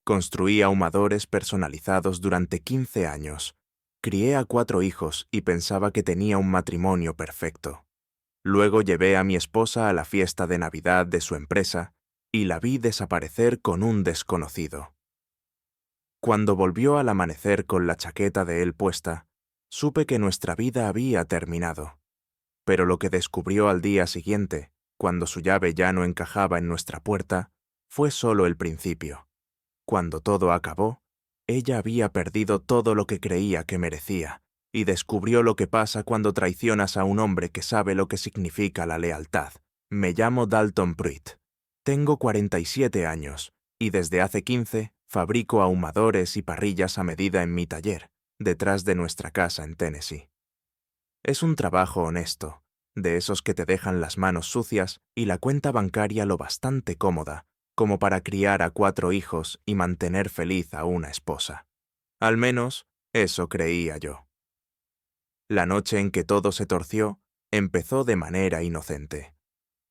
Construí ahumadores personalizados durante 15 años. Crié a 4 hijos y pensaba que tenía un matrimonio perfecto. Luego llevé a mi esposa a la fiesta de Navidad de su empresa y la vi desaparecer con un desconocido. Cuando volvió al amanecer con la chaqueta de él puesta, supe que nuestra vida había terminado. Pero lo que descubrió al día siguiente, cuando su llave ya no encajaba en nuestra puerta, fue solo el principio. Cuando todo acabó, ella había perdido todo lo que creía que merecía, y descubrió lo que pasa cuando traicionas a un hombre que sabe lo que significa la lealtad. Me llamo Dalton Pruitt. Tengo 47 años, y desde hace 15 fabrico ahumadores y parrillas a medida en mi taller, detrás de nuestra casa en Tennessee. Es un trabajo honesto, de esos que te dejan las manos sucias y la cuenta bancaria lo bastante cómoda, como para criar a 4 hijos y mantener feliz a una esposa. Al menos, eso creía yo. La noche en que todo se torció, empezó de manera inocente.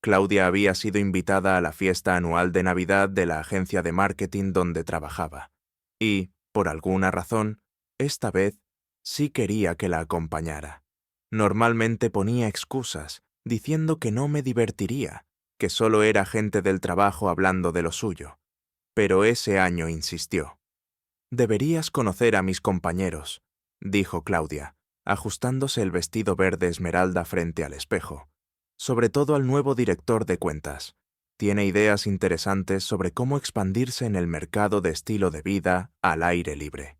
Claudia había sido invitada a la fiesta anual de Navidad de la agencia de marketing donde trabajaba, y, por alguna razón, esta vez sí quería que la acompañara. Normalmente ponía excusas, diciendo que no me divertiría, que solo era gente del trabajo hablando de lo suyo. Pero ese año insistió. «Deberías conocer a mis compañeros», dijo Claudia, ajustándose el vestido verde esmeralda frente al espejo. «Sobre todo al nuevo director de cuentas. Tiene ideas interesantes sobre cómo expandirse en el mercado de estilo de vida al aire libre».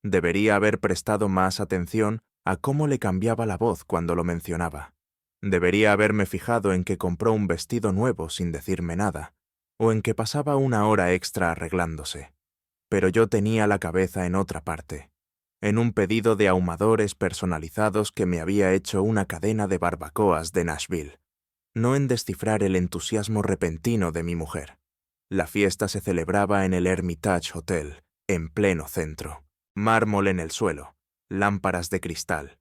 Debería haber prestado más atención a cómo le cambiaba la voz cuando lo mencionaba. Debería haberme fijado en que compró un vestido nuevo sin decirme nada, o en que pasaba una hora extra arreglándose. Pero yo tenía la cabeza en otra parte, en un pedido de ahumadores personalizados que me había hecho una cadena de barbacoas de Nashville, no en descifrar el entusiasmo repentino de mi mujer. La fiesta se celebraba en el Hermitage Hotel, en pleno centro. Mármol en el suelo, lámparas de cristal.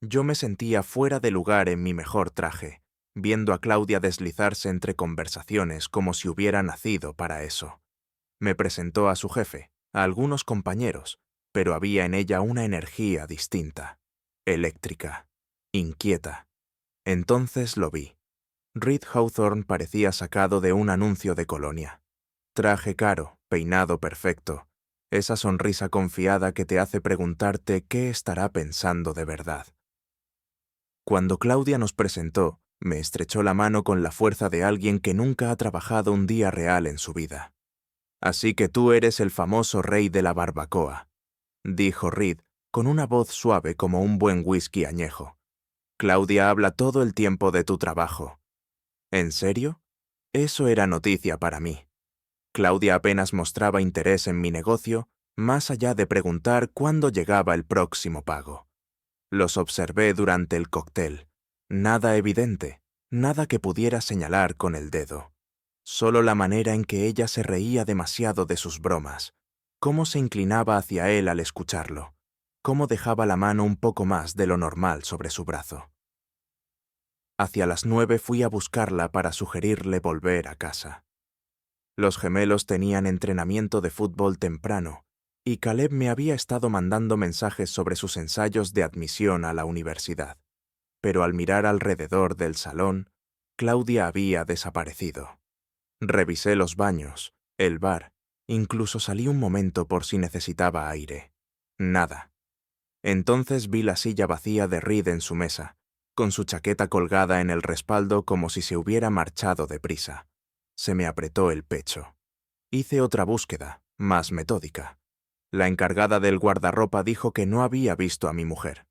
Yo me sentía fuera de lugar en mi mejor traje, viendo a Claudia deslizarse entre conversaciones como si hubiera nacido para eso. Me presentó a su jefe, a algunos compañeros, pero había en ella una energía distinta, eléctrica, inquieta. Entonces lo vi. Reed Hawthorne parecía sacado de un anuncio de colonia. Traje caro, peinado perfecto, esa sonrisa confiada que te hace preguntarte qué estará pensando de verdad. Cuando Claudia nos presentó, me estrechó la mano con la fuerza de alguien que nunca ha trabajado un día real en su vida. «Así que tú eres el famoso rey de la barbacoa», dijo Reed, con una voz suave como un buen whisky añejo. «Claudia habla todo el tiempo de tu trabajo». ¿En serio? Eso era noticia para mí. Claudia apenas mostraba interés en mi negocio, más allá de preguntar cuándo llegaba el próximo pago. Los observé durante el cóctel. Nada evidente, nada que pudiera señalar con el dedo. Solo la manera en que ella se reía demasiado de sus bromas, cómo se inclinaba hacia él al escucharlo, cómo dejaba la mano un poco más de lo normal sobre su brazo. Hacia las 9 fui a buscarla para sugerirle volver a casa. Los gemelos tenían entrenamiento de fútbol temprano, y Caleb me había estado mandando mensajes sobre sus ensayos de admisión a la universidad. Pero al mirar alrededor del salón, Claudia había desaparecido. Revisé los baños, el bar, incluso salí un momento por si necesitaba aire. Nada. Entonces vi la silla vacía de Reed en su mesa, con su chaqueta colgada en el respaldo como si se hubiera marchado deprisa. Se me apretó el pecho. Hice otra búsqueda, más metódica. La encargada del guardarropa dijo que no había visto a mi mujer.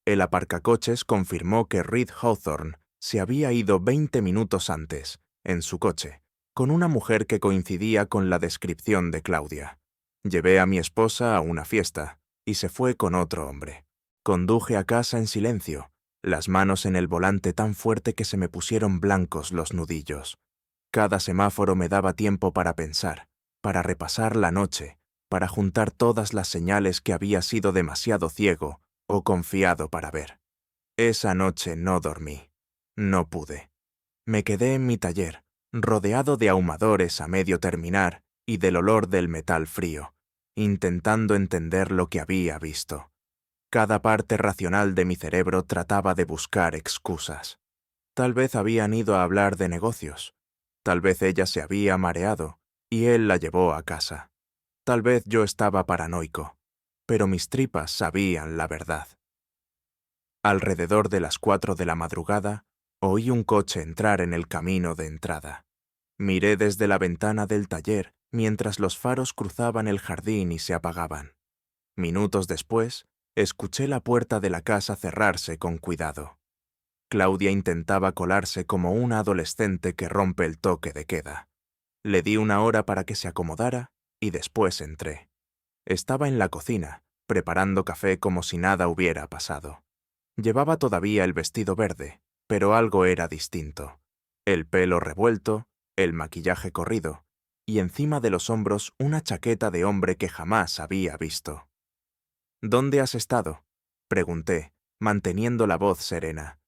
El aparcacoches confirmó que Reed Hawthorne se había ido 20 minutos antes, en su coche, con una mujer que coincidía con la descripción de Claudia. Llevé a mi esposa a una fiesta, y se fue con otro hombre. Conduje a casa en silencio, las manos en el volante tan fuerte que se me pusieron blancos los nudillos. Cada semáforo me daba tiempo para pensar, para repasar la noche, para juntar todas las señales que había sido demasiado ciego o confiado para ver. Esa noche no dormí. No pude. Me quedé en mi taller, rodeado de ahumadores a medio terminar, y del olor del metal frío, intentando entender lo que había visto. Cada parte racional de mi cerebro trataba de buscar excusas. Tal vez habían ido a hablar de negocios. Tal vez ella se había mareado y él la llevó a casa. Tal vez yo estaba paranoico, pero mis tripas sabían la verdad. Alrededor de las 4 de la madrugada, oí un coche entrar en el camino de entrada. Miré desde la ventana del taller mientras los faros cruzaban el jardín y se apagaban. Minutos después, escuché la puerta de la casa cerrarse con cuidado. Claudia intentaba colarse como una adolescente que rompe el toque de queda. Le di una hora para que se acomodara y después entré. Estaba en la cocina, preparando café como si nada hubiera pasado. Llevaba todavía el vestido verde, pero algo era distinto. El pelo revuelto, el maquillaje corrido, y encima de los hombros una chaqueta de hombre que jamás había visto. ¿Dónde has estado?, pregunté, manteniendo la voz serena.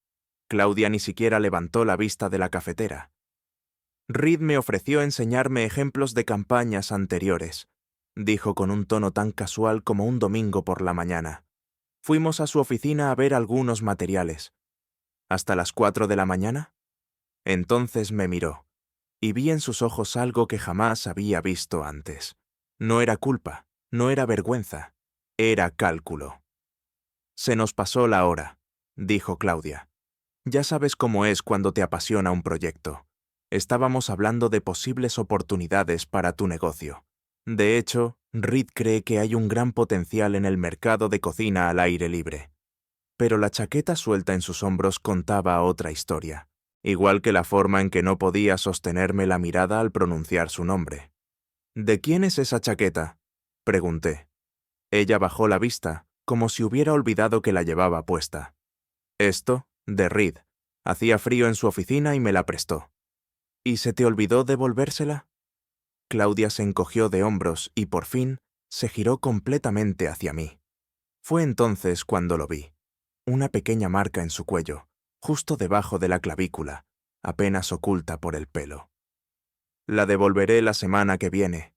Claudia ni siquiera levantó la vista de la cafetera. Reed me ofreció enseñarme ejemplos de campañas anteriores, dijo con un tono tan casual como un domingo por la mañana. Fuimos a su oficina a ver algunos materiales. ¿Hasta las 4 de la mañana? Entonces me miró, y vi en sus ojos algo que jamás había visto antes. No era culpa, no era vergüenza, era cálculo. Se nos pasó la hora, dijo Claudia. Ya sabes cómo es cuando te apasiona un proyecto. Estábamos hablando de posibles oportunidades para tu negocio. De hecho, Reed cree que hay un gran potencial en el mercado de cocina al aire libre. Pero la chaqueta suelta en sus hombros contaba otra historia, igual que la forma en que no podía sostenerme la mirada al pronunciar su nombre. ¿De quién es esa chaqueta?, pregunté. Ella bajó la vista, como si hubiera olvidado que la llevaba puesta. Esto, de Reed. Hacía frío en su oficina y me la prestó. ¿Y se te olvidó devolvérsela? Claudia se encogió de hombros y, por fin, se giró completamente hacia mí. Fue entonces cuando lo vi. Una pequeña marca en su cuello, justo debajo de la clavícula, apenas oculta por el pelo. La devolveré la semana que viene,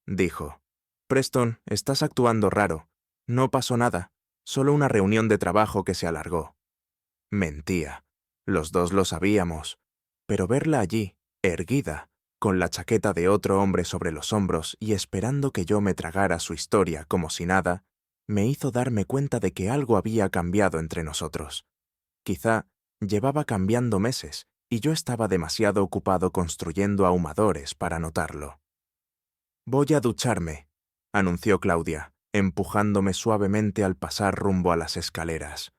dijo. Preston, estás actuando raro. No pasó nada, solo una reunión de trabajo que se alargó. Mentía. Los dos lo sabíamos. Pero verla allí, erguida, con la chaqueta de otro hombre sobre los hombros y esperando que yo me tragara su historia como si nada, me hizo darme cuenta de que algo había cambiado entre nosotros. Quizá llevaba cambiando meses y yo estaba demasiado ocupado construyendo ahumadores para notarlo. «Voy a ducharme», anunció Claudia, empujándome suavemente al pasar rumbo a las escaleras.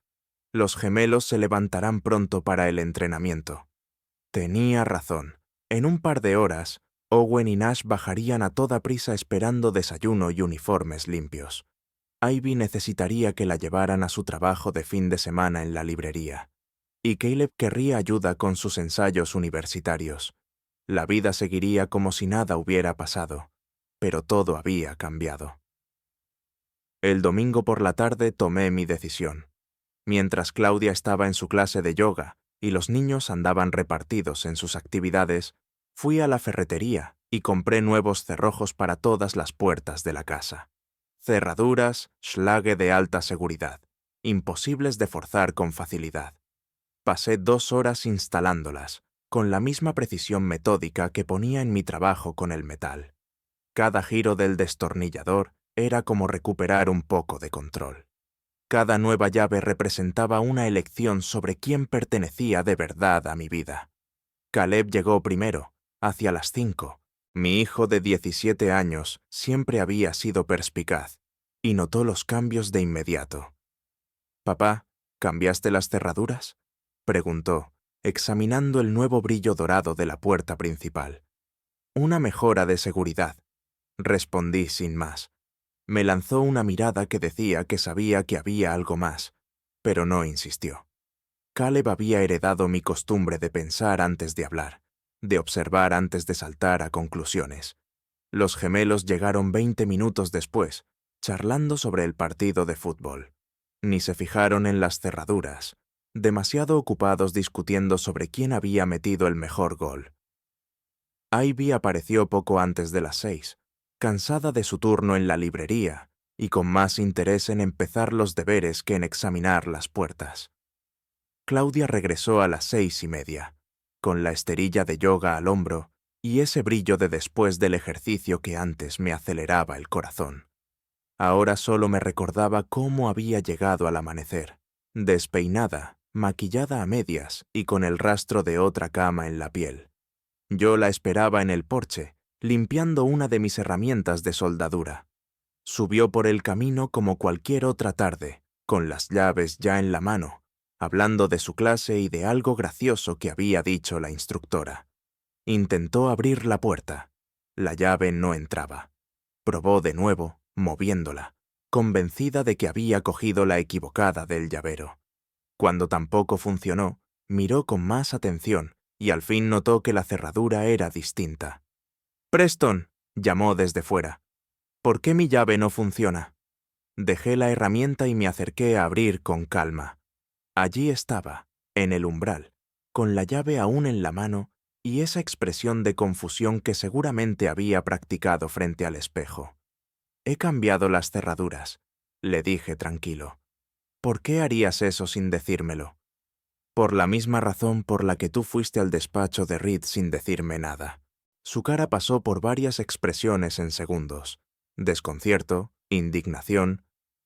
Los gemelos se levantarán pronto para el entrenamiento. Tenía razón. En un par de horas, Owen y Nash bajarían a toda prisa esperando desayuno y uniformes limpios. Ivy necesitaría que la llevaran a su trabajo de fin de semana en la librería. Y Caleb querría ayuda con sus ensayos universitarios. La vida seguiría como si nada hubiera pasado, pero todo había cambiado. El domingo por la tarde tomé mi decisión. Mientras Claudia estaba en su clase de yoga y los niños andaban repartidos en sus actividades, fui a la ferretería y compré nuevos cerrojos para todas las puertas de la casa. Cerraduras, Schlage de alta seguridad, imposibles de forzar con facilidad. Pasé 2 horas instalándolas, con la misma precisión metódica que ponía en mi trabajo con el metal. Cada giro del destornillador era como recuperar un poco de control. Cada nueva llave representaba una elección sobre quién pertenecía de verdad a mi vida. Caleb llegó primero, hacia las 5. Mi hijo de 17 años siempre había sido perspicaz, y notó los cambios de inmediato. «Papá, ¿cambiaste las cerraduras?», preguntó, examinando el nuevo brillo dorado de la puerta principal. «Una mejora de seguridad», respondí sin más. Me lanzó una mirada que decía que sabía que había algo más, pero no insistió. Caleb había heredado mi costumbre de pensar antes de hablar, de observar antes de saltar a conclusiones. Los gemelos llegaron 20 minutos después, charlando sobre el partido de fútbol. Ni se fijaron en las cerraduras, demasiado ocupados discutiendo sobre quién había metido el mejor gol. Ivy apareció poco antes de las 6, cansada de su turno en la librería y con más interés en empezar los deberes que en examinar las puertas. Claudia regresó a las 6:30, con la esterilla de yoga al hombro y ese brillo de después del ejercicio que antes me aceleraba el corazón. Ahora solo me recordaba cómo había llegado al amanecer, despeinada, maquillada a medias y con el rastro de otra cama en la piel. Yo la esperaba en el porche, limpiando una de mis herramientas de soldadura. Subió por el camino como cualquier otra tarde, con las llaves ya en la mano, hablando de su clase y de algo gracioso que había dicho la instructora. Intentó abrir la puerta. La llave no entraba. Probó de nuevo, moviéndola, convencida de que había cogido la equivocada del llavero. Cuando tampoco funcionó, miró con más atención y al fin notó que la cerradura era distinta. «Preston», llamó desde fuera. «¿Por qué mi llave no funciona?» Dejé la herramienta y me acerqué a abrir con calma. Allí estaba, en el umbral, con la llave aún en la mano y esa expresión de confusión que seguramente había practicado frente al espejo. «He cambiado las cerraduras», le dije tranquilo. «¿Por qué harías eso sin decírmelo?» «Por la misma razón por la que tú fuiste al despacho de Reed sin decirme nada». Su cara pasó por varias expresiones en segundos: desconcierto, indignación,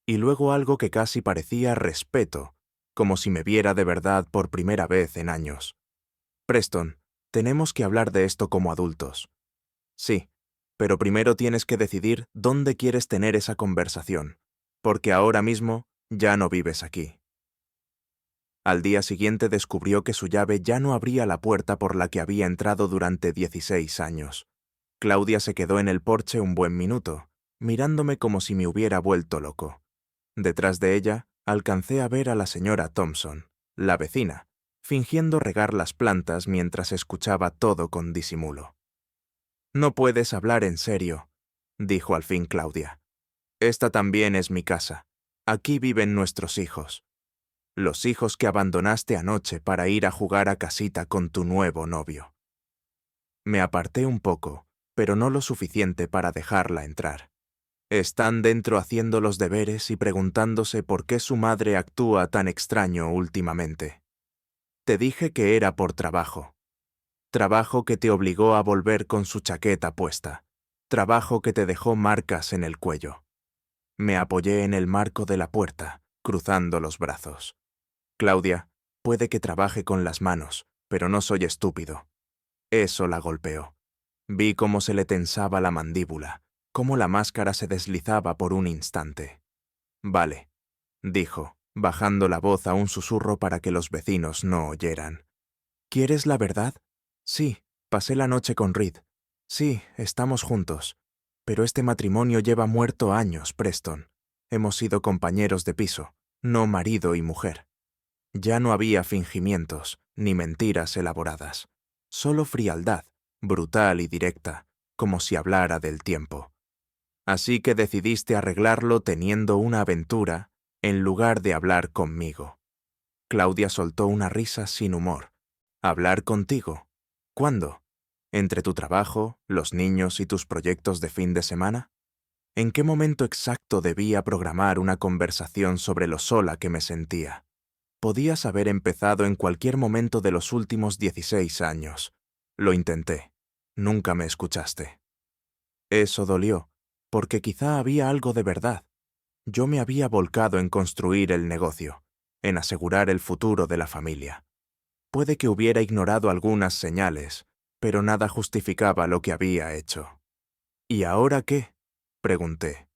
y luego algo que casi parecía respeto, como si me viera de verdad por primera vez en años. «Preston, tenemos que hablar de esto como adultos». «Sí, pero primero tienes que decidir dónde quieres tener esa conversación, porque ahora mismo ya no vives aquí». Al día siguiente descubrió que su llave ya no abría la puerta por la que había entrado durante 16 años. Claudia se quedó en el porche un buen minuto, mirándome como si me hubiera vuelto loco. Detrás de ella, alcancé a ver a la señora Thompson, la vecina, fingiendo regar las plantas mientras escuchaba todo con disimulo. «No puedes hablar en serio», dijo al fin Claudia. «Esta también es mi casa. Aquí viven nuestros hijos. Los hijos que abandonaste anoche para ir a jugar a casita con tu nuevo novio». Me aparté un poco, pero no lo suficiente para dejarla entrar. Están dentro haciendo los deberes y preguntándose por qué su madre actúa tan extraño últimamente. Te dije que era por trabajo. Trabajo que te obligó a volver con su chaqueta puesta. Trabajo que te dejó marcas en el cuello. Me apoyé en el marco de la puerta, cruzando los brazos. «Claudia, puede que trabaje con las manos, pero no soy estúpido». Eso la golpeó. Vi cómo se le tensaba la mandíbula, cómo la máscara se deslizaba por un instante. «Vale», dijo, bajando la voz a un susurro para que los vecinos no oyeran. «¿Quieres la verdad? Sí, pasé la noche con Reed. Sí, estamos juntos. Pero este matrimonio lleva muerto años, Preston. Hemos sido compañeros de piso, no marido y mujer». Ya no había fingimientos, ni mentiras elaboradas. Solo frialdad, brutal y directa, como si hablara del tiempo. «Así que decidiste arreglarlo teniendo una aventura, en lugar de hablar conmigo». Claudia soltó una risa sin humor. «¿Hablar contigo? ¿Cuándo? ¿Entre tu trabajo, los niños y tus proyectos de fin de semana? ¿En qué momento exacto debía programar una conversación sobre lo sola que me sentía? Podías haber empezado en cualquier momento de los últimos 16 años. Lo intenté. Nunca me escuchaste». Eso dolió, porque quizá había algo de verdad. Yo me había volcado en construir el negocio, en asegurar el futuro de la familia. Puede que hubiera ignorado algunas señales, pero nada justificaba lo que había hecho. «¿Y ahora qué?», pregunté.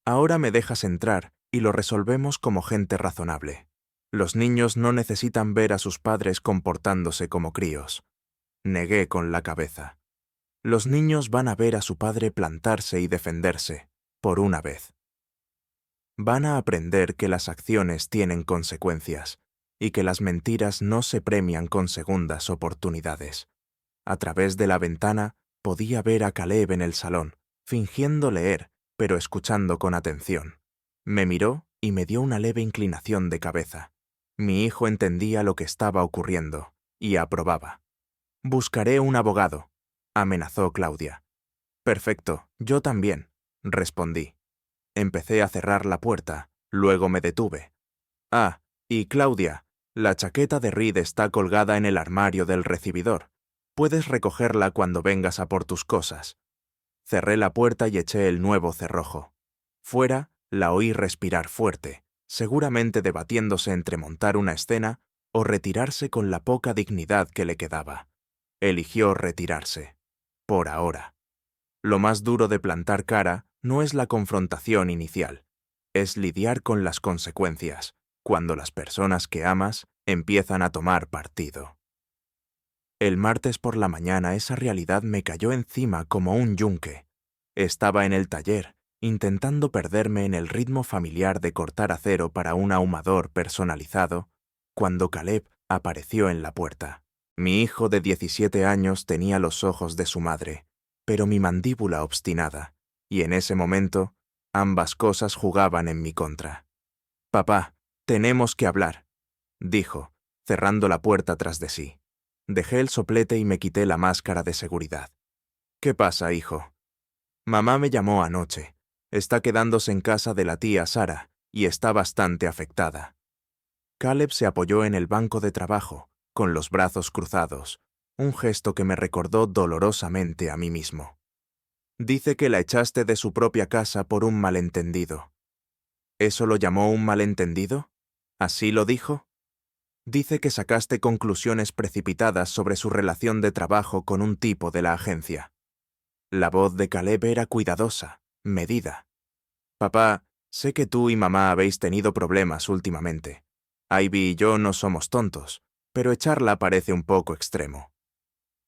«Ahora me dejas entrar y lo resolvemos como gente razonable. Los niños no necesitan ver a sus padres comportándose como críos». Negué con la cabeza. «Los niños van a ver a su padre plantarse y defenderse, por una vez. Van a aprender que las acciones tienen consecuencias y que las mentiras no se premian con segundas oportunidades». A través de la ventana podía ver a Caleb en el salón, fingiendo leer, pero escuchando con atención. Me miró y me dio una leve inclinación de cabeza. Mi hijo entendía lo que estaba ocurriendo y aprobaba. «Buscaré un abogado», amenazó Claudia. Perfecto, yo también, respondí. Empecé a cerrar la puerta, luego me detuve. Ah, y Claudia, la chaqueta de Reed está colgada en el armario del recibidor. Puedes recogerla cuando vengas a por tus cosas. Cerré la puerta y eché el nuevo cerrojo. Fuera, la oí respirar fuerte, seguramente debatiéndose entre montar una escena o retirarse con la poca dignidad que le quedaba. Eligió retirarse. Por ahora. Lo más duro de plantar cara no es la confrontación inicial, es lidiar con las consecuencias, cuando las personas que amas empiezan a tomar partido. El martes por la mañana esa realidad me cayó encima como un yunque. Estaba en el taller, intentando perderme en el ritmo familiar de cortar acero para un ahumador personalizado, cuando Caleb apareció en la puerta. Mi hijo de 17 años tenía los ojos de su madre, pero mi mandíbula obstinada, y en ese momento, ambas cosas jugaban en mi contra. «Papá, tenemos que hablar», dijo, cerrando la puerta tras de sí. Dejé el soplete y me quité la máscara de seguridad. «¿Qué pasa, hijo?» «Mamá me llamó anoche. Está quedándose en casa de la tía Sara y está bastante afectada». Caleb se apoyó en el banco de trabajo, con los brazos cruzados, un gesto que me recordó dolorosamente a mí mismo. «Dice que la echaste de su propia casa por un malentendido». ¿Eso lo llamó un malentendido? ¿Así lo dijo? Dice que sacaste conclusiones precipitadas sobre su relación de trabajo con un tipo de la agencia. La voz de Caleb era cuidadosa, medida. «Papá, sé que tú y mamá habéis tenido problemas últimamente. Ivy y yo no somos tontos, pero echarla parece un poco extremo».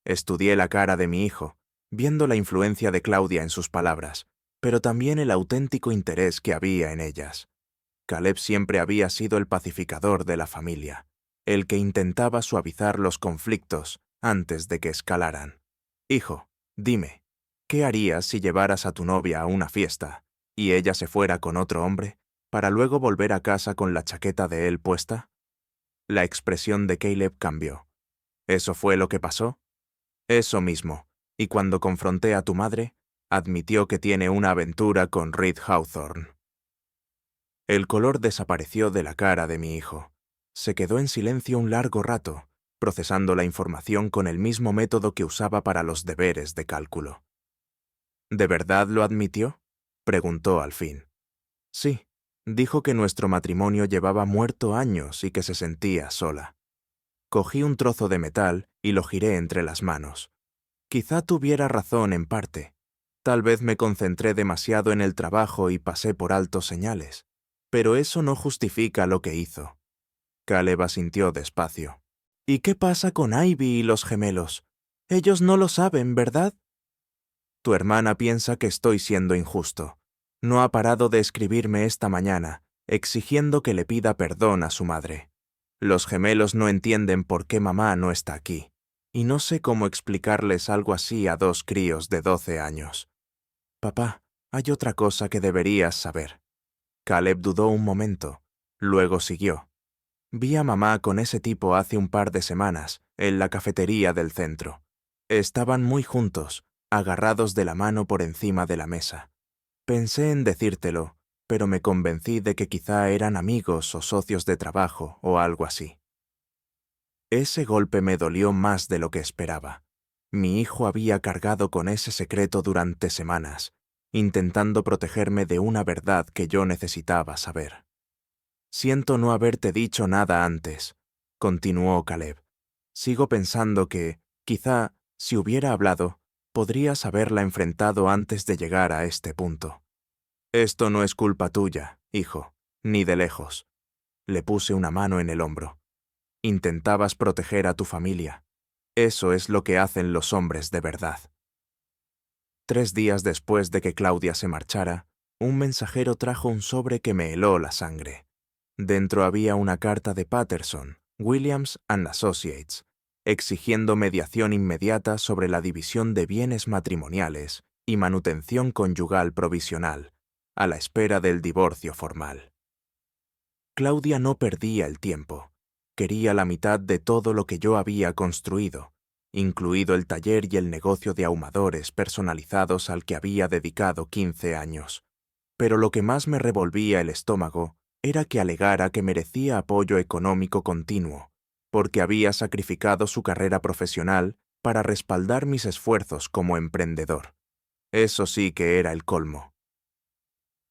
Estudié la cara de mi hijo, viendo la influencia de Claudia en sus palabras, pero también el auténtico interés que había en ellas. Caleb siempre había sido el pacificador de la familia, el que intentaba suavizar los conflictos antes de que escalaran. «Hijo, dime, ¿qué harías si llevaras a tu novia a una fiesta y ella se fuera con otro hombre para luego volver a casa con la chaqueta de él puesta?» La expresión de Caleb cambió. «¿Eso fue lo que pasó?» «Eso mismo, y cuando confronté a tu madre, admitió que tiene una aventura con Reed Hawthorne». El color desapareció de la cara de mi hijo. Se quedó en silencio un largo rato, procesando la información con el mismo método que usaba para los deberes de cálculo. «¿De verdad lo admitió?», preguntó al fin. «Sí, dijo que nuestro matrimonio llevaba muerto años y que se sentía sola». Cogí un trozo de metal y lo giré entre las manos. Quizá tuviera razón en parte. Tal vez me concentré demasiado en el trabajo y pasé por alto señales. Pero eso no justifica lo que hizo. Caleb asintió despacio. «¿Y qué pasa con Ivy y los gemelos? Ellos no lo saben, ¿verdad?» «Tu hermana piensa que estoy siendo injusto. No ha parado de escribirme esta mañana, exigiendo que le pida perdón a su madre. Los gemelos no entienden por qué mamá no está aquí, y no sé cómo explicarles algo así a dos críos de 12 años. Papá, hay otra cosa que deberías saber». Caleb dudó un momento, luego siguió. «Vi a mamá con ese tipo hace un par de semanas, en la cafetería del centro. Estaban muy juntos, agarrados de la mano por encima de la mesa. Pensé en decírtelo, pero me convencí de que quizá eran amigos o socios de trabajo o algo así». Ese golpe me dolió más de lo que esperaba. Mi hijo había cargado con ese secreto durante semanas, intentando protegerme de una verdad que yo necesitaba saber. «Siento no haberte dicho nada antes», continuó Caleb. «Sigo pensando que, quizá, si hubiera hablado, podrías haberla enfrentado antes de llegar a este punto. Esto no es culpa tuya, hijo, ni de lejos». Le puse una mano en el hombro. «Intentabas proteger a tu familia. Eso es lo que hacen los hombres de verdad». 3 días después de que Claudia se marchara, un mensajero trajo un sobre que me heló la sangre. Dentro había una carta de Patterson, Williams & Associates, exigiendo mediación inmediata sobre la división de bienes matrimoniales y manutención conyugal provisional, a la espera del divorcio formal. Claudia no perdía el tiempo. Quería la mitad de todo lo que yo había construido, incluido el taller y el negocio de ahumadores personalizados al que había dedicado 15 años. Pero lo que más me revolvía el estómago era que alegara que merecía apoyo económico continuo, porque había sacrificado su carrera profesional para respaldar mis esfuerzos como emprendedor. Eso sí que era el colmo.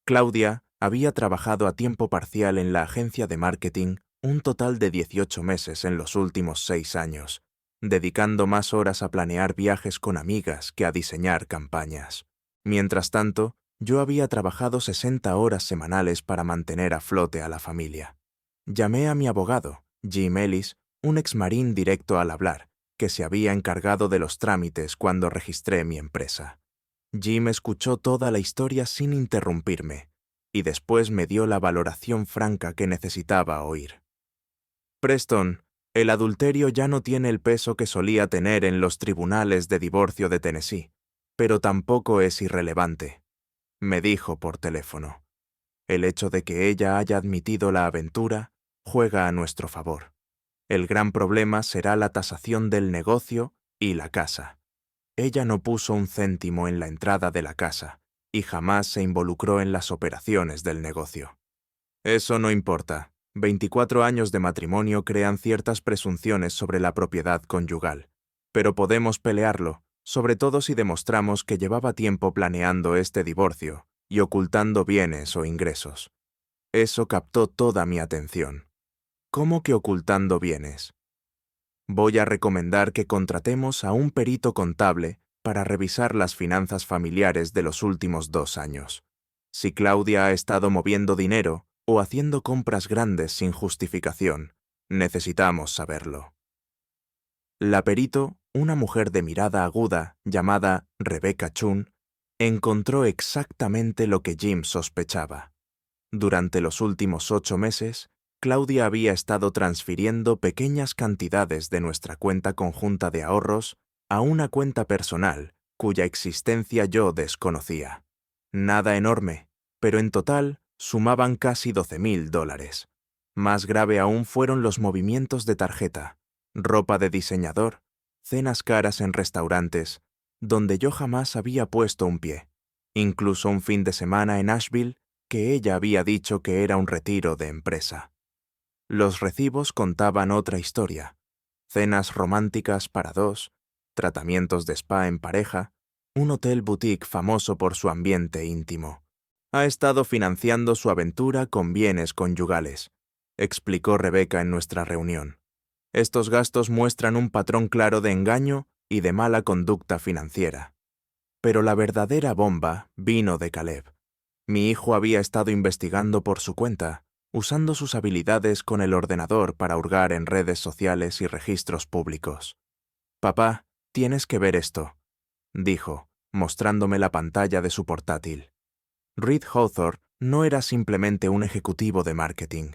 Claudia había trabajado a tiempo parcial en la agencia de marketing un total de 18 meses en los últimos 6 años, dedicando más horas a planear viajes con amigas que a diseñar campañas. Mientras tanto, yo había trabajado 60 horas semanales para mantener a flote a la familia. Llamé a mi abogado, Jim Ellis, un exmarín directo al hablar, que se había encargado de los trámites cuando registré mi empresa. Jim escuchó toda la historia sin interrumpirme, y después me dio la valoración franca que necesitaba oír. Preston, el adulterio ya no tiene el peso que solía tener en los tribunales de divorcio de Tennessee, pero tampoco es irrelevante, me dijo por teléfono. El hecho de que ella haya admitido la aventura juega a nuestro favor. El gran problema será la tasación del negocio y la casa. Ella no puso un céntimo en la entrada de la casa y jamás se involucró en las operaciones del negocio. Eso no importa. 24 años de matrimonio crean ciertas presunciones sobre la propiedad conyugal, pero podemos pelearlo, sobre todo si demostramos que llevaba tiempo planeando este divorcio y ocultando bienes o ingresos. Eso captó toda mi atención. ¿Cómo que ocultando bienes? Voy a recomendar que contratemos a un perito contable para revisar las finanzas familiares de los últimos 2 años. Si Claudia ha estado moviendo dinero o haciendo compras grandes sin justificación, necesitamos saberlo. La perito, una mujer de mirada aguda llamada Rebecca Chun, encontró exactamente lo que Jim sospechaba. Durante los últimos 8 meses, Claudia había estado transfiriendo pequeñas cantidades de nuestra cuenta conjunta de ahorros a una cuenta personal cuya existencia yo desconocía. Nada enorme, pero en total sumaban casi $12,000. Más grave aún fueron los movimientos de tarjeta, ropa de diseñador, cenas caras en restaurantes, donde yo jamás había puesto un pie, incluso un fin de semana en Asheville que ella había dicho que era un retiro de empresa. Los recibos contaban otra historia: cenas románticas para 2, tratamientos de spa en pareja, un hotel boutique famoso por su ambiente íntimo. Ha estado financiando su aventura con bienes conyugales, explicó Rebecca en nuestra reunión. Estos gastos muestran un patrón claro de engaño y de mala conducta financiera. Pero la verdadera bomba vino de Caleb. Mi hijo había estado investigando por su cuenta, usando sus habilidades con el ordenador para hurgar en redes sociales y registros públicos. «Papá, tienes que ver esto», dijo, mostrándome la pantalla de su portátil. Reed Hawthorne no era simplemente un ejecutivo de marketing.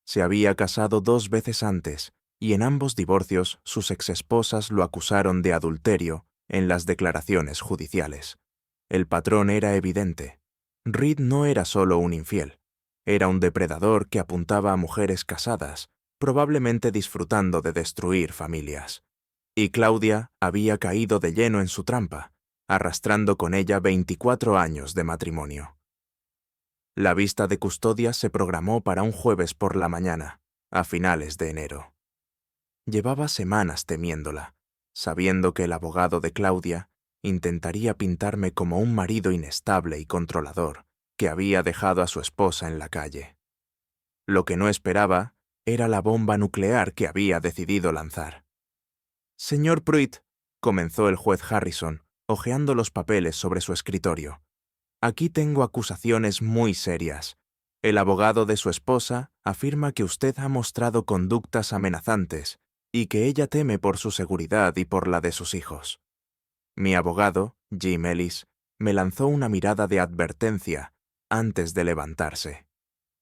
Se había casado 2 veces antes, y en ambos divorcios sus exesposas lo acusaron de adulterio en las declaraciones judiciales. El patrón era evidente. Reed no era solo un infiel, era un depredador que apuntaba a mujeres casadas, probablemente disfrutando de destruir familias. Y Claudia había caído de lleno en su trampa, arrastrando con ella 24 años de matrimonio. La vista de custodia se programó para un jueves por la mañana, a finales de enero. Llevaba semanas temiéndola, sabiendo que el abogado de Claudia intentaría pintarme como un marido inestable y controlador que había dejado a su esposa en la calle. Lo que no esperaba era la bomba nuclear que había decidido lanzar. «Señor Pruitt», comenzó el juez Harrison, hojeando los papeles sobre su escritorio, «aquí tengo acusaciones muy serias. El abogado de su esposa afirma que usted ha mostrado conductas amenazantes y que ella teme por su seguridad y por la de sus hijos». Mi abogado, Jim Ellis, me lanzó una mirada de advertencia antes de levantarse.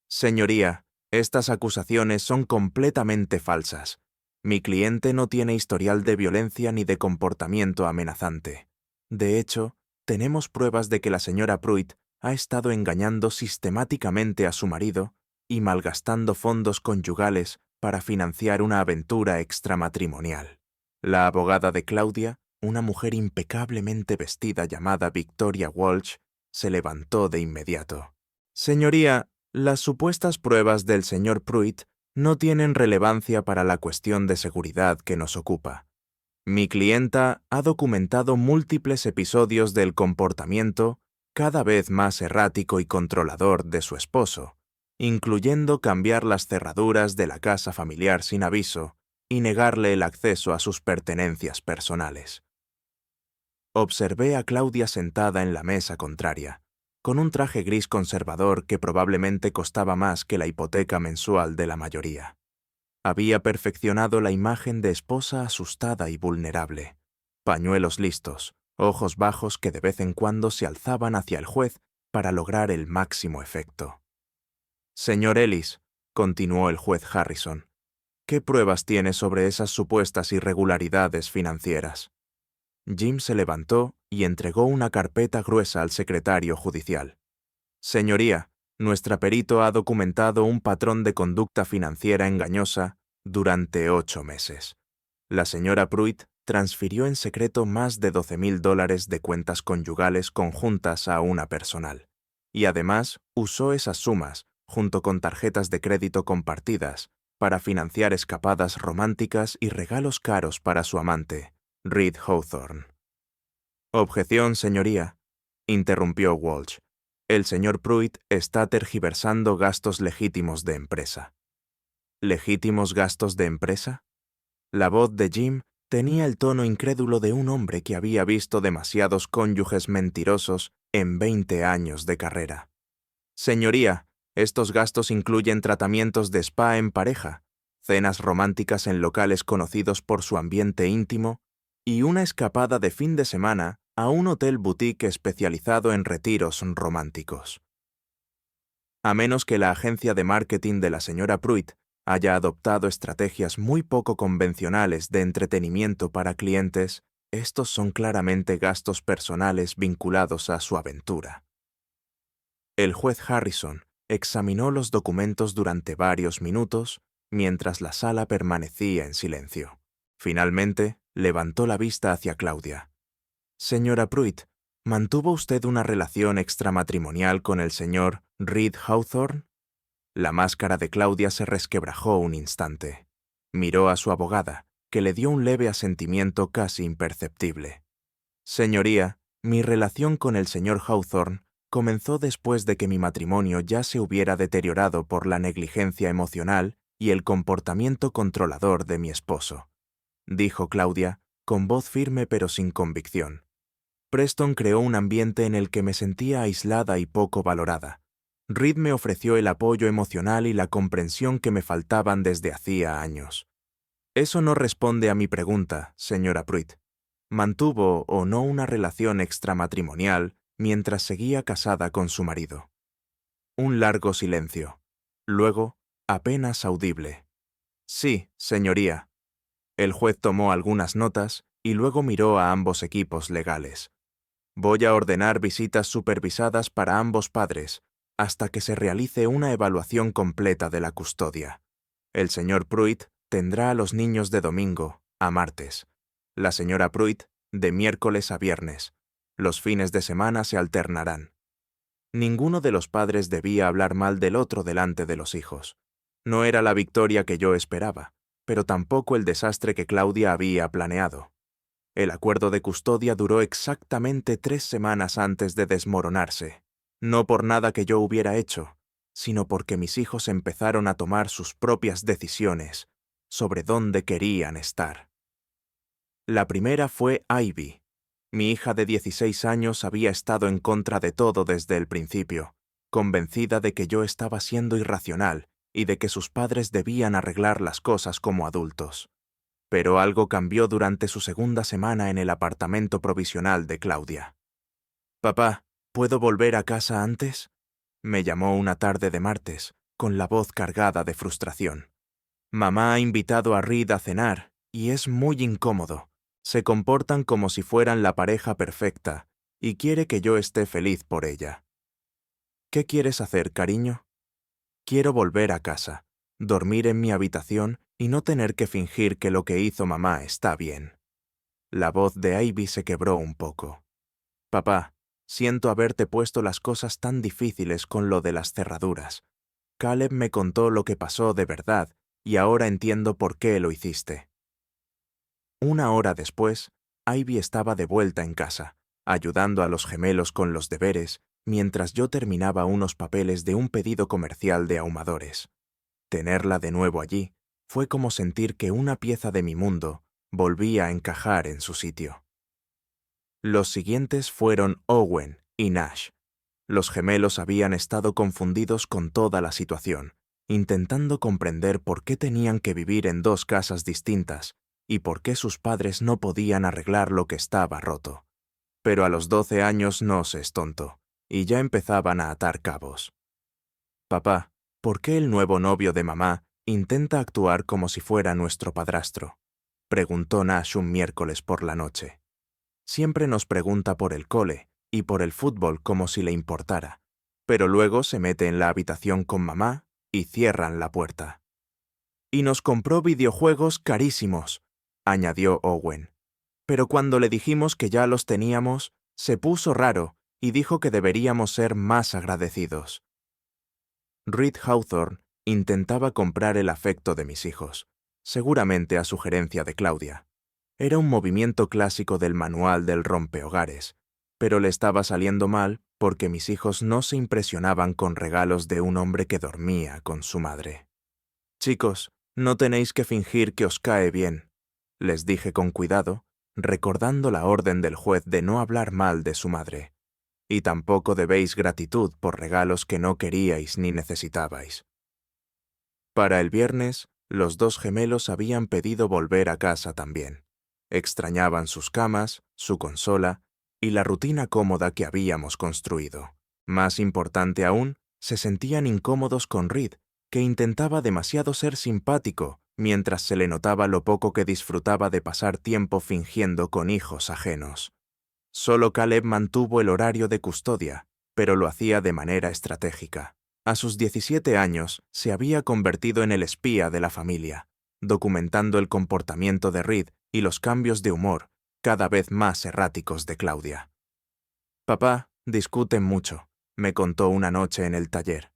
«Señoría, estas acusaciones son completamente falsas. Mi cliente no tiene historial de violencia ni de comportamiento amenazante. De hecho, tenemos pruebas de que la señora Pruitt ha estado engañando sistemáticamente a su marido y malgastando fondos conyugales para financiar una aventura extramatrimonial. La abogada de Claudia, una mujer impecablemente vestida llamada Victoria Walsh, se levantó de inmediato. Señoría, las supuestas pruebas del señor Pruitt no tienen relevancia para la cuestión de seguridad que nos ocupa. Mi clienta ha documentado múltiples episodios del comportamiento cada vez más errático y controlador de su esposo, incluyendo cambiar las cerraduras de la casa familiar sin aviso y negarle el acceso a sus pertenencias personales. Observé a Claudia sentada en la mesa contraria, con un traje gris conservador que probablemente costaba más que la hipoteca mensual de la mayoría. Había perfeccionado la imagen de esposa asustada y vulnerable. Pañuelos listos, ojos bajos que de vez en cuando se alzaban hacia el juez para lograr el máximo efecto. Señor Ellis, continuó el juez Harrison, ¿qué pruebas tiene sobre esas supuestas irregularidades financieras? Jim se levantó y entregó una carpeta gruesa al secretario judicial. Señoría, nuestra perito ha documentado un patrón de conducta financiera engañosa durante 8 meses. La señora Pruitt transfirió en secreto más de $12,000 de cuentas conyugales conjuntas a una personal, y además usó esas sumas, junto con tarjetas de crédito compartidas, para financiar escapadas románticas y regalos caros para su amante, Reed Hawthorne. Objeción, señoría, interrumpió Walsh. El señor Pruitt está tergiversando gastos legítimos de empresa. ¿Legítimos gastos de empresa? La voz de Jim tenía el tono incrédulo de un hombre que había visto demasiados cónyuges mentirosos en 20 años de carrera. Señoría, estos gastos incluyen tratamientos de spa en pareja, cenas románticas en locales conocidos por su ambiente íntimo y una escapada de fin de semana a un hotel boutique especializado en retiros románticos. A menos que la agencia de marketing de la señora Pruitt haya adoptado estrategias muy poco convencionales de entretenimiento para clientes, estos son claramente gastos personales vinculados a su aventura. El juez Harrison examinó los documentos durante varios minutos mientras la sala permanecía en silencio. Finalmente, levantó la vista hacia Claudia. Señora Pruitt, ¿mantuvo usted una relación extramatrimonial con el señor Reed Hawthorne? La máscara de Claudia se resquebrajó un instante. Miró a su abogada, que le dio un leve asentimiento casi imperceptible. Señoría, mi relación con el señor Hawthorne comenzó después de que mi matrimonio ya se hubiera deteriorado por la negligencia emocional y el comportamiento controlador de mi esposo, dijo Claudia, con voz firme pero sin convicción. Preston creó un ambiente en el que me sentía aislada y poco valorada. Reed me ofreció el apoyo emocional y la comprensión que me faltaban desde hacía años. Eso no responde a mi pregunta, señora Pruitt. ¿Mantuvo o no una relación extramatrimonial mientras seguía casada con su marido? Un largo silencio. Luego, apenas audible. Sí, señoría. El juez tomó algunas notas y luego miró a ambos equipos legales. Voy a ordenar visitas supervisadas para ambos padres hasta que se realice una evaluación completa de la custodia. El señor Pruitt tendrá a los niños de domingo a martes. La señora Pruitt de miércoles a viernes. Los fines de semana se alternarán. Ninguno de los padres debía hablar mal del otro delante de los hijos. No era la victoria que yo esperaba, pero tampoco el desastre que Claudia había planeado. El acuerdo de custodia duró exactamente 3 semanas antes de desmoronarse, no por nada que yo hubiera hecho, sino porque mis hijos empezaron a tomar sus propias decisiones sobre dónde querían estar. La primera fue Ivy. Mi hija de 16 años había estado en contra de todo desde el principio, convencida de que yo estaba siendo irracional y de que sus padres debían arreglar las cosas como adultos. Pero algo cambió durante su segunda semana en el apartamento provisional de Claudia. «Papá, ¿puedo volver a casa antes?», me llamó una tarde de martes, con la voz cargada de frustración. «Mamá ha invitado a Reed a cenar, y es muy incómodo. Se comportan como si fueran la pareja perfecta, y quiere que yo esté feliz por ella». «¿Qué quieres hacer, cariño?». «Quiero volver a casa, dormir en mi habitación y no tener que fingir que lo que hizo mamá está bien». La voz de Ivy se quebró un poco. Papá, siento haberte puesto las cosas tan difíciles con lo de las cerraduras. Caleb me contó lo que pasó de verdad y ahora entiendo por qué lo hiciste. Una hora después, Ivy estaba de vuelta en casa, ayudando a los gemelos con los deberes, mientras yo terminaba unos papeles de un pedido comercial de ahumadores. Tenerla de nuevo allí fue como sentir que una pieza de mi mundo volvía a encajar en su sitio. Los siguientes fueron Owen y Nash. Los gemelos habían estado confundidos con toda la situación, intentando comprender por qué tenían que vivir en dos casas distintas y por qué sus padres no podían arreglar lo que estaba roto. Pero a los 12 años no se es tonto, y ya empezaban a atar cabos. Papá, ¿por qué el nuevo novio de mamá intenta actuar como si fuera nuestro padrastro? Preguntó Nash un miércoles por la noche. Siempre nos pregunta por el cole y por el fútbol como si le importara, pero luego se mete en la habitación con mamá y cierran la puerta. Y nos compró videojuegos carísimos, añadió Owen. Pero cuando le dijimos que ya los teníamos, se puso raro y dijo que deberíamos ser más agradecidos. Reed Hawthorne intentaba comprar el afecto de mis hijos, seguramente a sugerencia de Claudia. Era un movimiento clásico del manual del rompehogares, pero le estaba saliendo mal porque mis hijos no se impresionaban con regalos de un hombre que dormía con su madre. Chicos, no tenéis que fingir que os cae bien, les dije con cuidado, recordando la orden del juez de no hablar mal de su madre. Y tampoco debéis gratitud por regalos que no queríais ni necesitabais. Para el viernes, los dos gemelos habían pedido volver a casa también. Extrañaban sus camas, su consola y la rutina cómoda que habíamos construido. Más importante aún, se sentían incómodos con Reed, que intentaba demasiado ser simpático, mientras se le notaba lo poco que disfrutaba de pasar tiempo fingiendo con hijos ajenos. Solo Caleb mantuvo el horario de custodia, pero lo hacía de manera estratégica. A sus 17 años se había convertido en el espía de la familia, documentando el comportamiento de Reed y los cambios de humor, cada vez más erráticos de Claudia. Papá, discuten mucho, me contó una noche en el taller.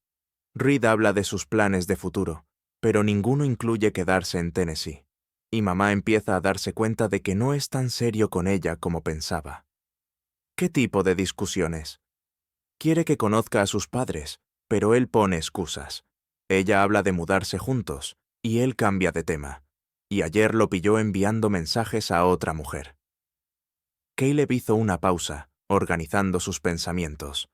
Reed habla de sus planes de futuro, pero ninguno incluye quedarse en Tennessee. Y mamá empieza a darse cuenta de que no es tan serio con ella como pensaba. ¿Qué tipo de discusiones? Quiere que conozca a sus padres, pero él pone excusas. Ella habla de mudarse juntos, y él cambia de tema. Y ayer lo pilló enviando mensajes a otra mujer. Caleb hizo una pausa, organizando sus pensamientos.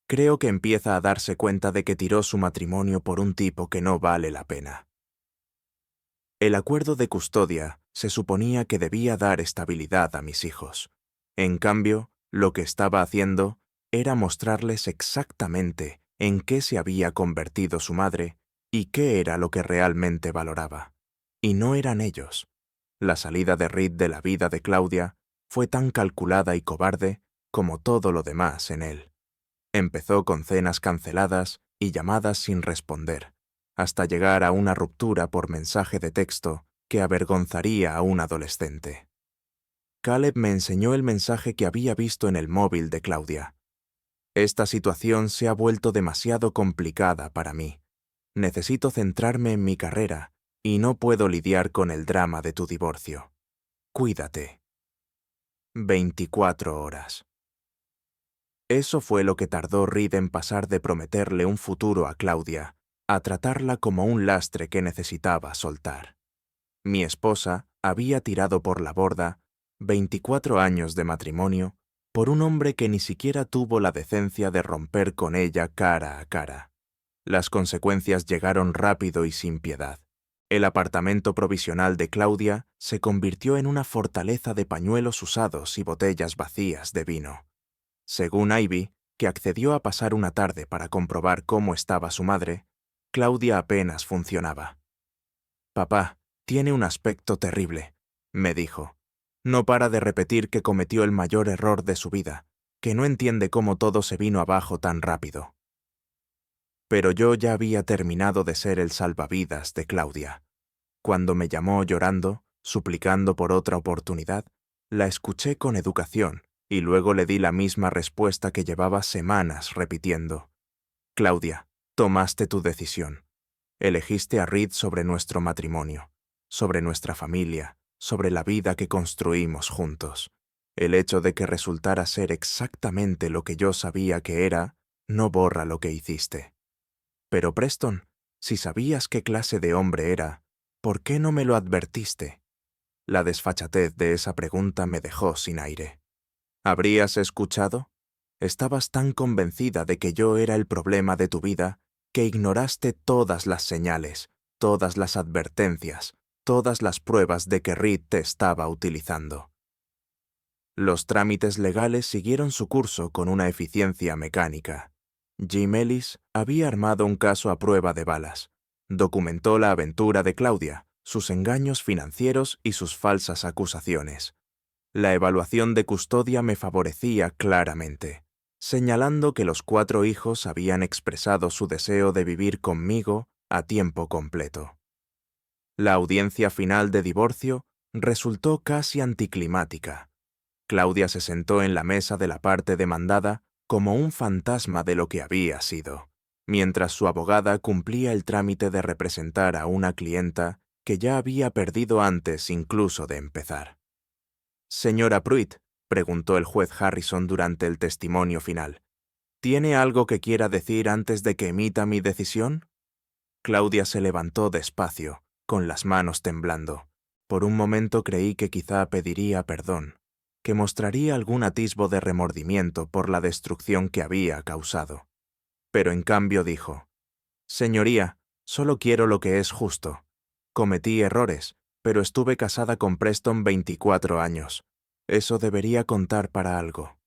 Creo que empieza a darse cuenta de que tiró su matrimonio por un tipo que no vale la pena. El acuerdo de custodia se suponía que debía dar estabilidad a mis hijos. En cambio, lo que estaba haciendo era mostrarles exactamente en qué se había convertido su madre y qué era lo que realmente valoraba. Y no eran ellos. La salida de Reed de la vida de Claudia fue tan calculada y cobarde como todo lo demás en él. Empezó con cenas canceladas y llamadas sin responder, hasta llegar a una ruptura por mensaje de texto que avergonzaría a un adolescente. Caleb me enseñó el mensaje que había visto en el móvil de Claudia. Esta situación se ha vuelto demasiado complicada para mí. Necesito centrarme en mi carrera y no puedo lidiar con el drama de tu divorcio. Cuídate. 24 horas. Eso fue lo que tardó Reed en pasar de prometerle un futuro a Claudia a tratarla como un lastre que necesitaba soltar. Mi esposa había tirado por la borda 24 años de matrimonio por un hombre que ni siquiera tuvo la decencia de romper con ella cara a cara. Las consecuencias llegaron rápido y sin piedad. El apartamento provisional de Claudia se convirtió en una fortaleza de pañuelos usados y botellas vacías de vino. Según Ivy, que accedió a pasar una tarde para comprobar cómo estaba su madre, Claudia apenas funcionaba. «Papá, tiene un aspecto terrible», me dijo. «No para de repetir que cometió el mayor error de su vida, que no entiende cómo todo se vino abajo tan rápido». Pero yo ya había terminado de ser el salvavidas de Claudia. Cuando me llamó llorando, suplicando por otra oportunidad, La escuché con educación y luego le di la misma respuesta que llevaba semanas repitiendo. Claudia, tomaste tu decisión. Elegiste a Reed sobre nuestro matrimonio, sobre nuestra familia, sobre la vida que construimos juntos. El hecho de que resultara ser exactamente lo que yo sabía que era, no borra lo que hiciste. Pero Preston, si sabías qué clase de hombre era, ¿por qué no me lo advertiste? La desfachatez de esa pregunta me dejó sin aire. ¿Habrías escuchado? Estabas tan convencida de que yo era el problema de tu vida que ignoraste todas las señales, todas las advertencias, todas las pruebas de que Reed te estaba utilizando. Los trámites legales siguieron su curso con una eficiencia mecánica. Jim Ellis había armado un caso a prueba de balas. Documentó la aventura de Claudia, sus engaños financieros y sus falsas acusaciones. La evaluación de custodia me favorecía claramente, señalando que los 4 hijos habían expresado su deseo de vivir conmigo a tiempo completo. La audiencia final de divorcio resultó casi anticlimática. Claudia se sentó en la mesa de la parte demandada como un fantasma de lo que había sido, mientras su abogada cumplía el trámite de representar a una clienta que ya había perdido antes incluso de empezar. «Señora Pruitt», preguntó el juez Harrison durante el testimonio final, «¿tiene algo que quiera decir antes de que emita mi decisión?» Claudia se levantó despacio, con las manos temblando. Por un momento creí que quizá pediría perdón, que mostraría algún atisbo de remordimiento por la destrucción que había causado. Pero en cambio dijo, «Señoría, solo quiero lo que es justo. Cometí errores, pero estuve casada con Preston 24 años. Eso debería contar para algo».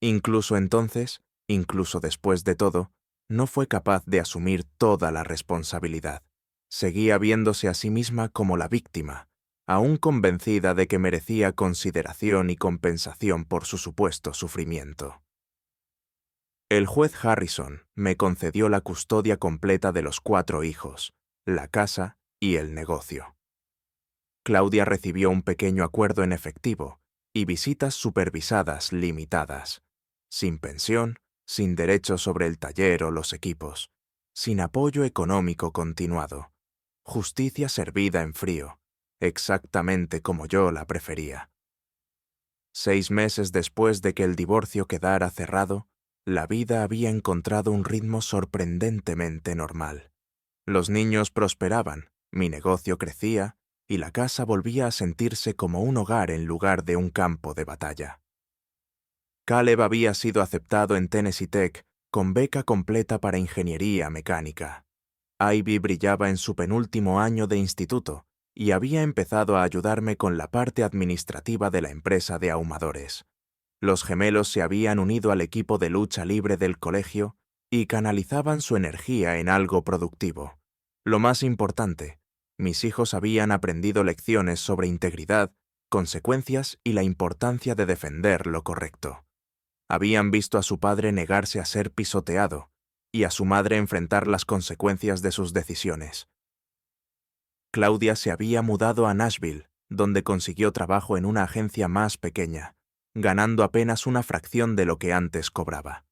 Incluso entonces, incluso después de todo, no fue capaz de asumir toda la responsabilidad. Seguía viéndose a sí misma como la víctima, aún convencida de que merecía consideración y compensación por su supuesto sufrimiento. El juez Harrison me concedió la custodia completa de los 4 hijos, la casa y el negocio. Claudia recibió un pequeño acuerdo en efectivo y visitas supervisadas limitadas, sin pensión, sin derecho sobre el taller o los equipos, sin apoyo económico continuado, justicia servida en frío, exactamente como yo la prefería. 6 meses después de que el divorcio quedara cerrado, la vida había encontrado un ritmo sorprendentemente normal. Los niños prosperaban, mi negocio crecía y la casa volvía a sentirse como un hogar en lugar de un campo de batalla. Caleb había sido aceptado en Tennessee Tech con beca completa para ingeniería mecánica. Ivy brillaba en su penúltimo año de instituto y había empezado a ayudarme con la parte administrativa de la empresa de ahumadores. Los gemelos se habían unido al equipo de lucha libre del colegio y canalizaban su energía en algo productivo. Lo más importante, mis hijos habían aprendido lecciones sobre integridad, consecuencias y la importancia de defender lo correcto. Habían visto a su padre negarse a ser pisoteado y a su madre enfrentar las consecuencias de sus decisiones. Claudia se había mudado a Nashville, donde consiguió trabajo en una agencia más pequeña, ganando apenas una fracción de lo que antes cobraba.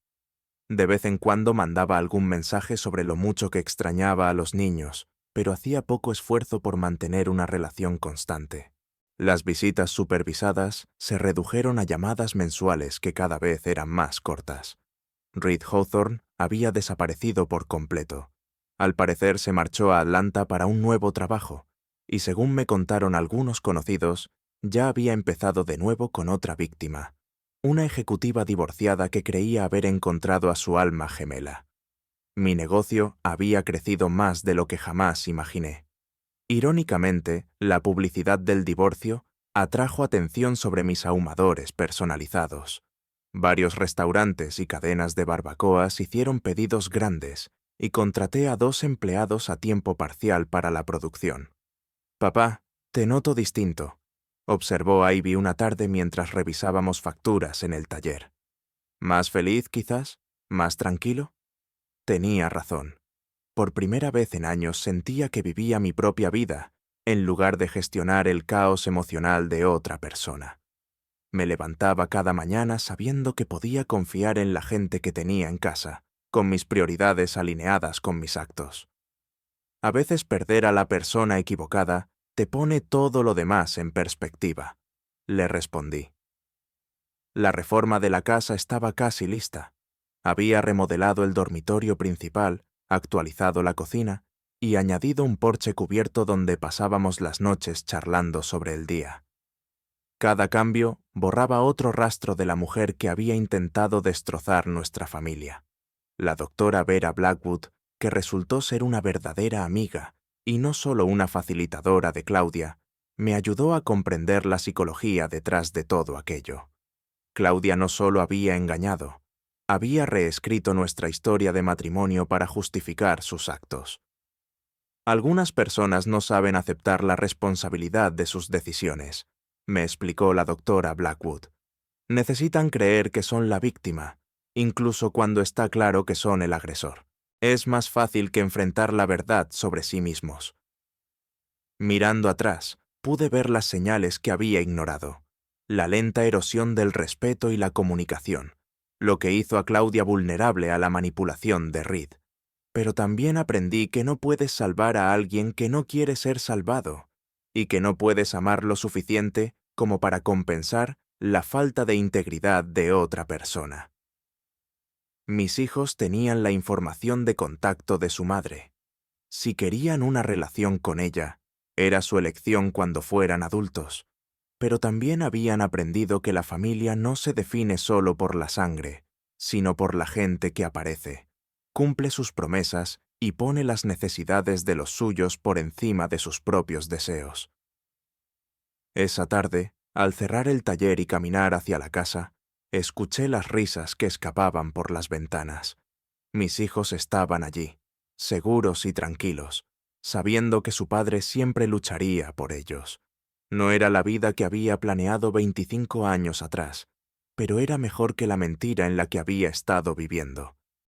De vez en cuando mandaba algún mensaje sobre lo mucho que extrañaba a los niños, pero hacía poco esfuerzo por mantener una relación constante. Las visitas supervisadas se redujeron a llamadas mensuales que cada vez eran más cortas. Reed Hawthorne había desaparecido por completo. Al parecer se marchó a Atlanta para un nuevo trabajo, y según me contaron algunos conocidos, ya había empezado de nuevo con otra víctima, una ejecutiva divorciada que creía haber encontrado a su alma gemela. Mi negocio había crecido más de lo que jamás imaginé. Irónicamente, la publicidad del divorcio atrajo atención sobre mis ahumadores personalizados. Varios restaurantes y cadenas de barbacoas hicieron pedidos grandes y contraté a 2 empleados a tiempo parcial para la producción. «Papá, te noto distinto», observó Ivy una tarde mientras revisábamos facturas en el taller. «¿Más feliz, quizás? ¿Más tranquilo?» Tenía razón. Por primera vez en años sentía que vivía mi propia vida en lugar de gestionar el caos emocional de otra persona. Me levantaba cada mañana sabiendo que podía confiar en la gente que tenía en casa, con mis prioridades alineadas con mis actos. A veces perder a la persona equivocada te pone todo lo demás en perspectiva, le respondí. La reforma de la casa estaba casi lista. Había remodelado el dormitorio principal, actualizado la cocina y añadido un porche cubierto donde pasábamos las noches charlando sobre el día. Cada cambio borraba otro rastro de la mujer que había intentado destrozar nuestra familia. La doctora Vera Blackwood, que resultó ser una verdadera amiga y no solo una facilitadora de Claudia, me ayudó a comprender la psicología detrás de todo aquello. Claudia no solo había engañado, había reescrito nuestra historia de matrimonio para justificar sus actos. Algunas personas no saben aceptar la responsabilidad de sus decisiones, me explicó la doctora Blackwood. Necesitan creer que son la víctima, incluso cuando está claro que son el agresor. Es más fácil que enfrentar la verdad sobre sí mismos. Mirando atrás, pude ver las señales que había ignorado. La lenta erosión del respeto y la comunicación, lo que hizo a Claudia vulnerable a la manipulación de Reed. Pero también aprendí que no puedes salvar a alguien que no quiere ser salvado, y que no puedes amar lo suficiente como para compensar la falta de integridad de otra persona. Mis hijos tenían la información de contacto de su madre. Si querían una relación con ella, era su elección cuando fueran adultos, pero también habían aprendido que la familia no se define solo por la sangre, sino por la gente que aparece, cumple sus promesas y pone las necesidades de los suyos por encima de sus propios deseos. Esa tarde, al cerrar el taller y caminar hacia la casa, escuché las risas que escapaban por las ventanas. Mis hijos estaban allí, seguros y tranquilos, sabiendo que su padre siempre lucharía por ellos. No era la vida que había planeado 25 años atrás, pero era mejor que la mentira en la que había estado viviendo.